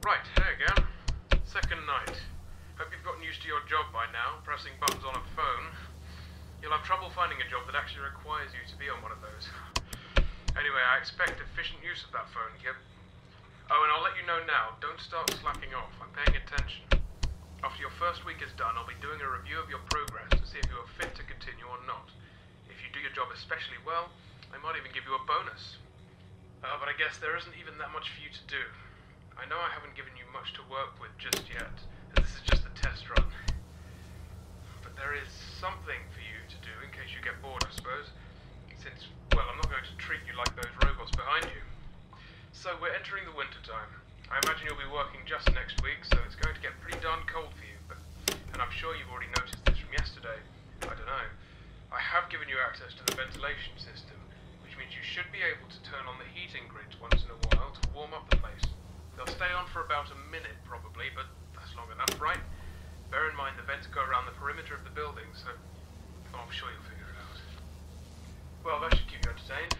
Right, hey again. Second night. Hope you've gotten used to your job by now, pressing buttons on a phone. You'll have trouble finding a job that actually requires you to be on one of those. Anyway, I expect efficient use of that phone, kid. Oh, and I'll let you know now, don't start slacking off. I'm paying attention. After your first week is done, I'll be doing a review of your progress to see if you are fit to continue or not. If you do your job especially well, I might even give you a bonus. But I guess there isn't even that much for you to do. I know I haven't given you much to work with just yet, as this is just a test run. But there is something for you to do in case you get bored, I suppose. Since, well, I'm not going to treat you like those robots behind you. So we're entering the winter time. I imagine you'll be working just next week, so it's going to get pretty darn cold for you. And I'm sure you've already noticed this from yesterday. I don't know. I have given you access to the ventilation system, which means you should be able to turn on the heating grids once in a while to warm up the place. They'll stay on for about a minute probably, but that's long enough, right? Bear in mind the vents go around the perimeter of the building, so I'm sure you'll figure it out. Well, that should keep you entertained.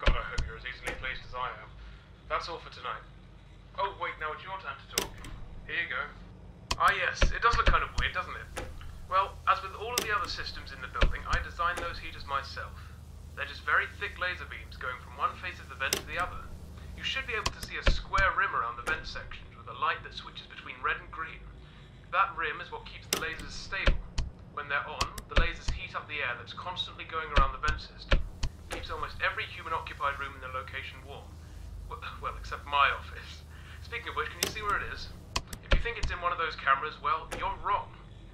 God, I hope you're as easily pleased as I am. That's all for tonight. Oh, wait, now it's your time to talk. Here you go. Ah, yes, it does look kind of weird, doesn't it? Well, as with all of the other systems in the building, I designed those heaters myself. They're just very thick laser beams going from one face of the vent to the other. You should be able to see a square rim around the vent sections with a light that switches between red and green. That rim is what keeps the lasers stable. When they're on, the lasers heat up the air that's constantly going around the vent system. It keeps almost every human-occupied room in the location warm. Well, except my office. Speaking of which, can you see where it is? If you think it's in one of those cameras, well, you're wrong.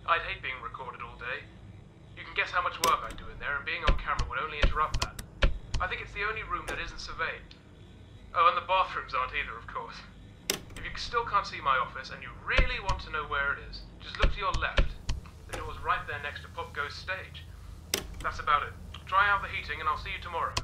I'd hate being recorded all day. You can guess how much work I do in there, and being on camera would only interrupt that. I think it's the only room that isn't surveyed. Oh, and the bathrooms aren't either, of course. If you still can't see my office, and you really want to know where it is, just look to your left. The door's right there next to Popgoes stage. That's about it. Try out the heating, and I'll see you tomorrow.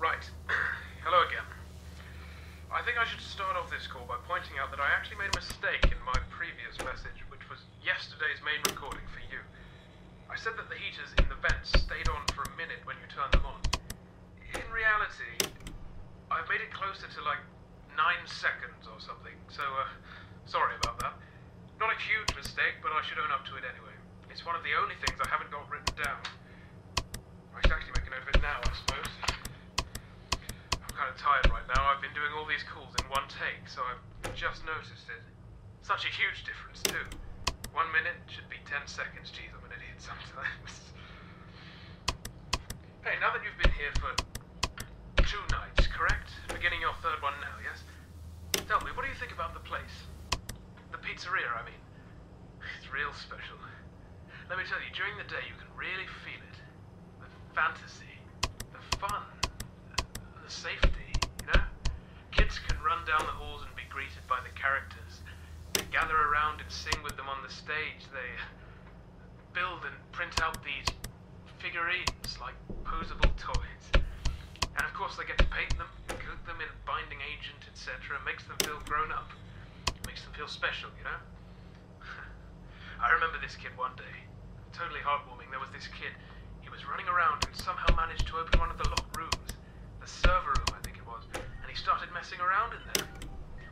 Right. Hello again. I think I should start off this call by pointing out that I actually made a mistake in my previous message, which was yesterday's main recording for you. I said that the heaters in the vents stayed on for a minute when you turned them on. In reality, I've made it closer to like 9 seconds or something, so sorry about that. Not a huge mistake, but I should own up to it anyway. It's one of the only things I haven't got written down. I should actually make a note of it now, I suppose. I'm kind of tired right now. I've been doing all these calls in one take, so I've just noticed it. Such a huge difference, too. 1 minute should be 10 seconds. Jeez, I'm an idiot sometimes. Hey, now that you've been here for 2 nights, correct? Beginning your 3rd one now, yes? Tell me, what do you think about the place? The pizzeria, I mean. It's real special. Let me tell you, during the day you can really feel it. The fantasy, the fun, the safety, you know? Kids can run down the halls and be greeted by the characters. They gather around and sing with them on the stage. They build and print out these figurines like posable toys. And of course they get to paint them, coat them in a binding agent, etc. Makes them feel grown up. Makes them feel special, you know? I remember this kid one day. Totally heartwarming. There was this kid. He was running around and somehow managed to open one of the locked rooms. The server room, I think it was. And he started messing around in there.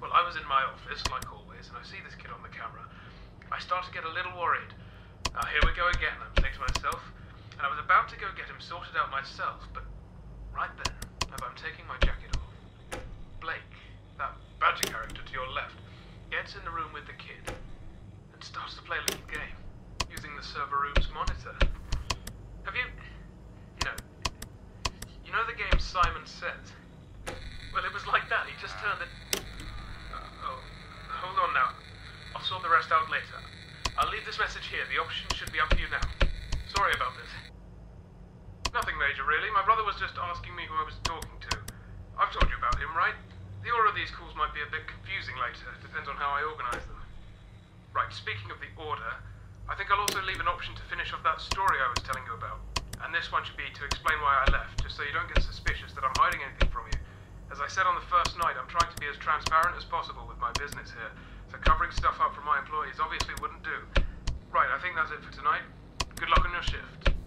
Well, I was in my office, like always, and I see this kid on the camera. I start to get a little worried. Here we go again, I'm saying to myself. And I was about to go get him sorted out myself, but right then, as I'm taking my jacket off, Blake, that badger character to your left, gets in the room with the kid and starts to play a little game using the server room's monitor. Have you know the game Simon Says? Well, it was like that. He just turned it. Oh, hold on now. I'll sort the rest out later. I'll leave this message here. The option should be up to you now. Sorry about this. Nothing major, really. My brother was just asking me who I was talking to. I've told you about him, right? The order of these calls might be a bit confusing later. Depends on how I organize them. Right, speaking of the order, I think I'll also leave an option to finish off that story I was telling you about. And this one should be to explain why I left, just so you don't get suspicious that I'm hiding anything from you. As I said on the first night, I'm trying to be as transparent as possible with my business here, so covering stuff up from my employees obviously wouldn't do. Right, I think that's it for tonight. Good luck on your shift.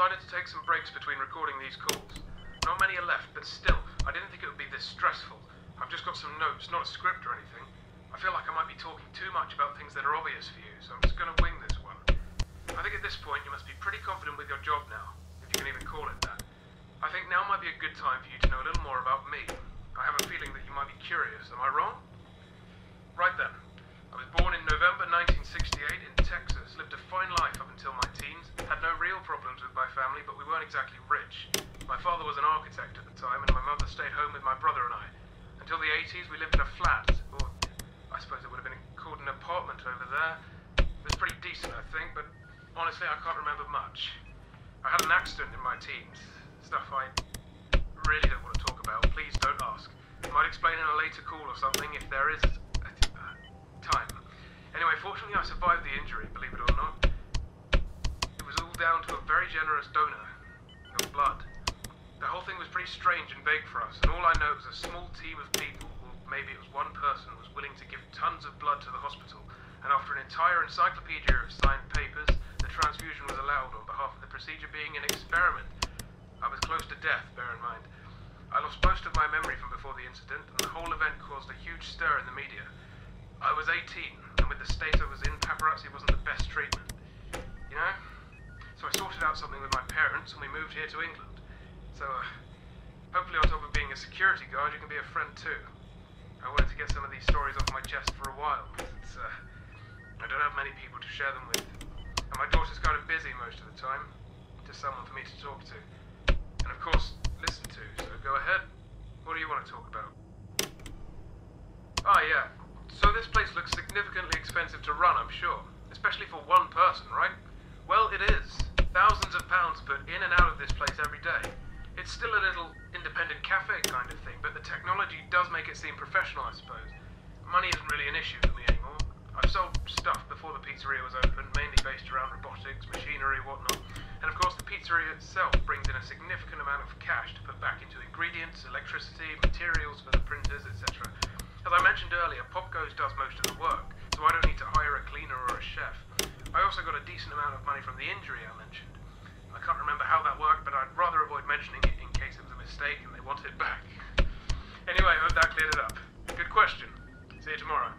decided to take some breaks between recording these calls. Not many are left, but still, I didn't think it would be this stressful. I've just got some notes, not a script or anything. I feel like I might be talking too much about things that are obvious for you, so I'm just gonna wing this one. I think at this point you must be pretty confident with your job now, if you can even call it that. I think now might be a good time for you to know a little more about me. I have a feeling that you might be curious, am I wrong? Right then. I was born in November 1968 in Texas, lived a fine life up until my teens, had no real problems with my family, but we weren't exactly rich. My father was an architect at the time, and my mother stayed home with my brother and I. Until the 80s, we lived in a flat, or I suppose it would have been called an apartment over there. It was pretty decent, I think, but honestly, I can't remember much. I had an accident in my teens, stuff I really don't want to talk about. Please don't ask. I might explain in a later call or something if there is time. Anyway, fortunately I survived the injury, believe it or not. It was all down to a very generous donor of blood. The whole thing was pretty strange and vague for us, and all I know was a small team of people, or maybe it was one person, was willing to give tons of blood to the hospital, and after an entire encyclopedia of signed papers, the transfusion was allowed on behalf of the procedure being an experiment. I was close to death, bear in mind. I lost most of my memory from before the incident, and the whole event caused a huge stir in the media. I was 18, and with the state I was in, paparazzi wasn't the best treatment. You know? So I sorted out something with my parents, and we moved here to England. So, hopefully on top of being a security guard, you can be a friend too. I wanted to get some of these stories off my chest for a while, but I don't have many people to share them with. And my daughter's kind of busy most of the time. Just someone for me to talk to. And of course, listen to, so go ahead. What do you want to talk about? Ah, yeah. So this place looks significantly expensive to run, I'm sure. Especially for one person, right? Well, it is. Thousands of pounds put in and out of this place every day. It's still a little independent cafe kind of thing, but the technology does make it seem professional, I suppose. Money isn't really an issue for me anymore. I've sold stuff before the pizzeria was open, mainly based around robotics, machinery, whatnot. And of course the pizzeria itself brings in a significant amount of cash to put back into ingredients, electricity, materials for the printers, etc. As I mentioned earlier, Popgoes does most of the work, so I don't need to hire a cleaner or a chef. I also got a decent amount of money from the injury I mentioned. I can't remember how that worked, but I'd rather avoid mentioning it in case it was a mistake and they want it back. Anyway, I hope that cleared it up. Good question. See you tomorrow.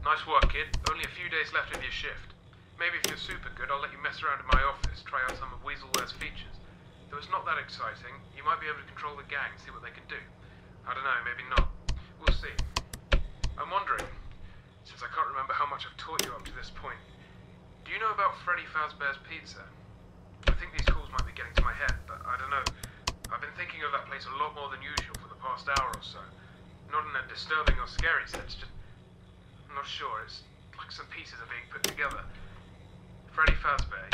Nice work, kid. Only a few days left of your shift. Maybe if you're super good, I'll let you mess around in my office, try out some of Weaselware's features. Though it's not that exciting, you might be able to control the gang, see what they can do. I don't know, maybe not. We'll see. I'm wondering, since I can't remember how much I've taught you up to this point, do you know about Freddy Fazbear's Pizza? I think these calls might be getting to my head, but I don't know. I've been thinking of that place a lot more than usual for the past hour or so. Not in a disturbing or scary sense, just... I'm not sure, it's like some pieces are being put together. Freddy Fazbear,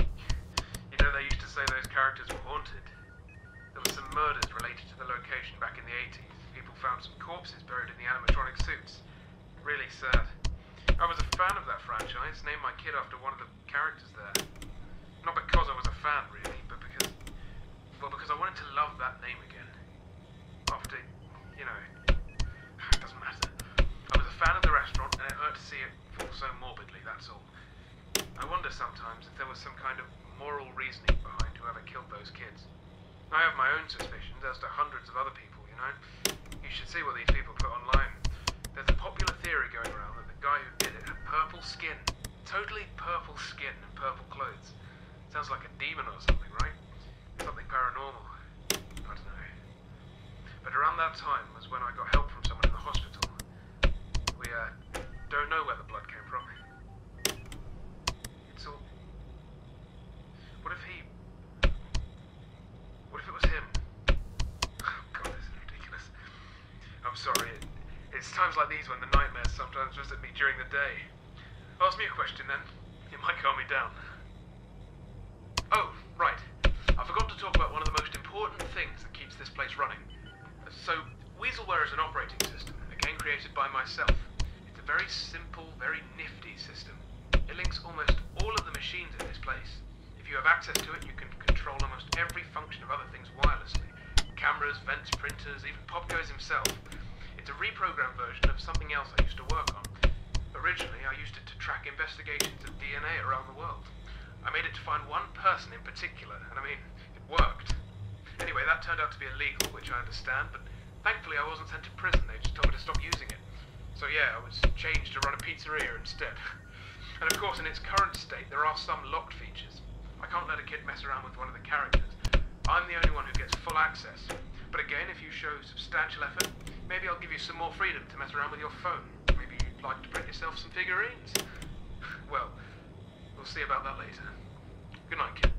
you know they used to say those characters were haunted. There were some murders related to the location back in the 80s. People found some corpses buried in the animatronic suits. Really sad. I was a fan of that franchise, named my kid after one of the characters there. Not because I was a fan, really, but because I wanted to love that name again. After, you know, it doesn't matter. I was a fan of the restaurant, and it hurt to see it fall so morbidly, that's all. I wonder sometimes if there was some kind of moral reasoning behind whoever killed those kids. I have my own suspicions, as do hundreds of other people, you know? You should see what these people put online. There's a popular theory going around that the guy who did it had purple skin. Totally purple skin and purple clothes. Sounds like a demon or something, right? Something paranormal. I don't know. But around that time was when I got help from someone in the hospital. We, don't know where the blood came from. It's all... What if it was him? Oh, God, this is ridiculous. I'm sorry. It's times like these when the nightmares sometimes visit me during the day. Ask me a question, then. It might calm me down. Oh, right. I forgot to talk about one of the most important things that keeps this place running. So, Weaselware is an operating system, again created by myself. It's a very simple, very nifty system. It links almost all of the machines in this place. If you have access to it, you can control almost every function of other things wirelessly. Cameras, vents, printers, even Popgoes himself. It's a reprogrammed version of something else I used to work on. Originally, I used it to track investigations of DNA around the world. I made it to find one person in particular, and I mean, it worked. Anyway, that turned out to be illegal, which I understand, but thankfully I wasn't sent to prison. They just told me to stop using it. So yeah, I was changed to run a pizzeria instead. And of course, in its current state, there are some locked features. I can't let a kid mess around with one of the characters. I'm the only one who gets full access. But again, if you show substantial effort, maybe I'll give you some more freedom to mess around with your phone. Maybe you'd like to print yourself some figurines? Well, we'll see about that later. Good night, kid.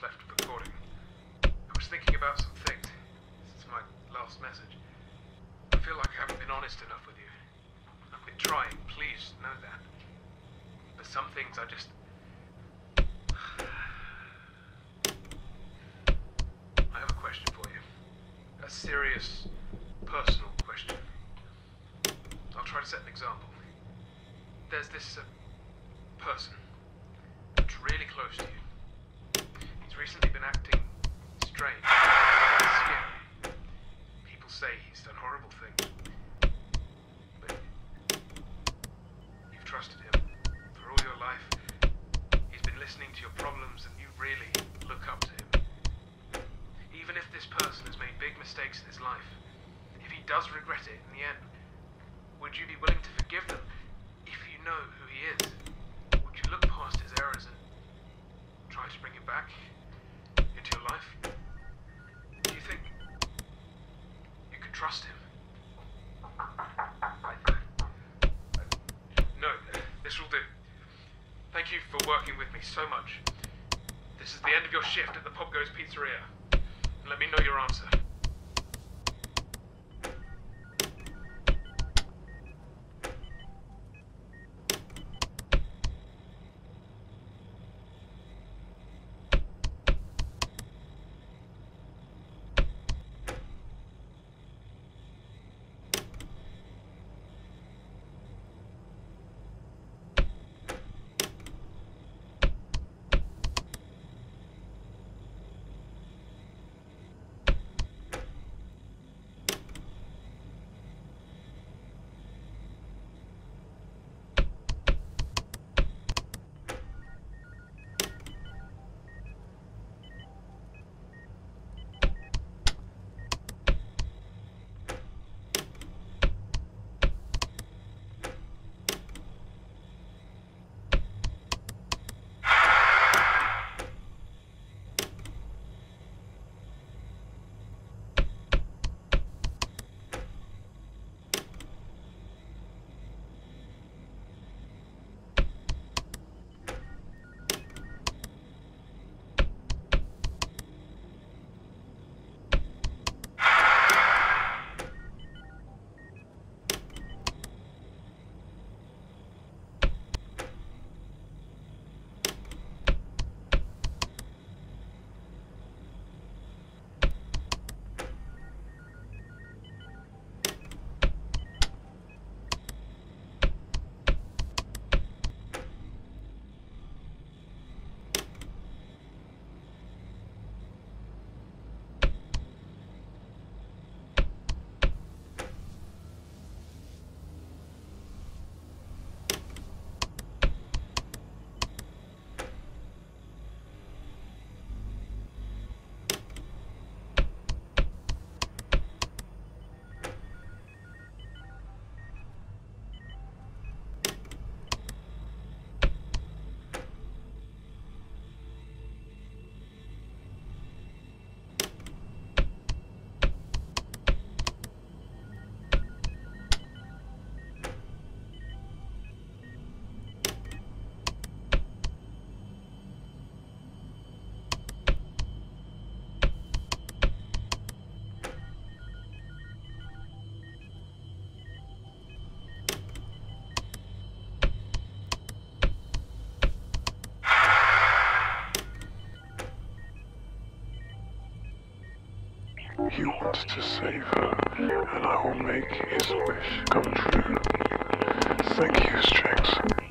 Left of recording. I was thinking about some things since my last message. I feel like I haven't been honest enough with you. I've been trying, please know that. But some things I just... I have a question for you. A serious, personal question. I'll try to set an example. There's this person that's really close to you. Recently been acting strange, scary. People say he's done horrible things, but you've trusted him for all your life. He's been listening to your problems and you really look up to him. Even if this person has made big mistakes in his life, if he does regret it in the end, would you be willing to forgive them if you know who he is? Would you look past his errors and try to bring him back into your life? Do you think you could trust him? No, this will do. Thank you for working with me so much. This is the end of your shift at the Popgoes pizzeria. And let me know your answer. He wants to save her, and I will make his wish come true. Thank you, Strings.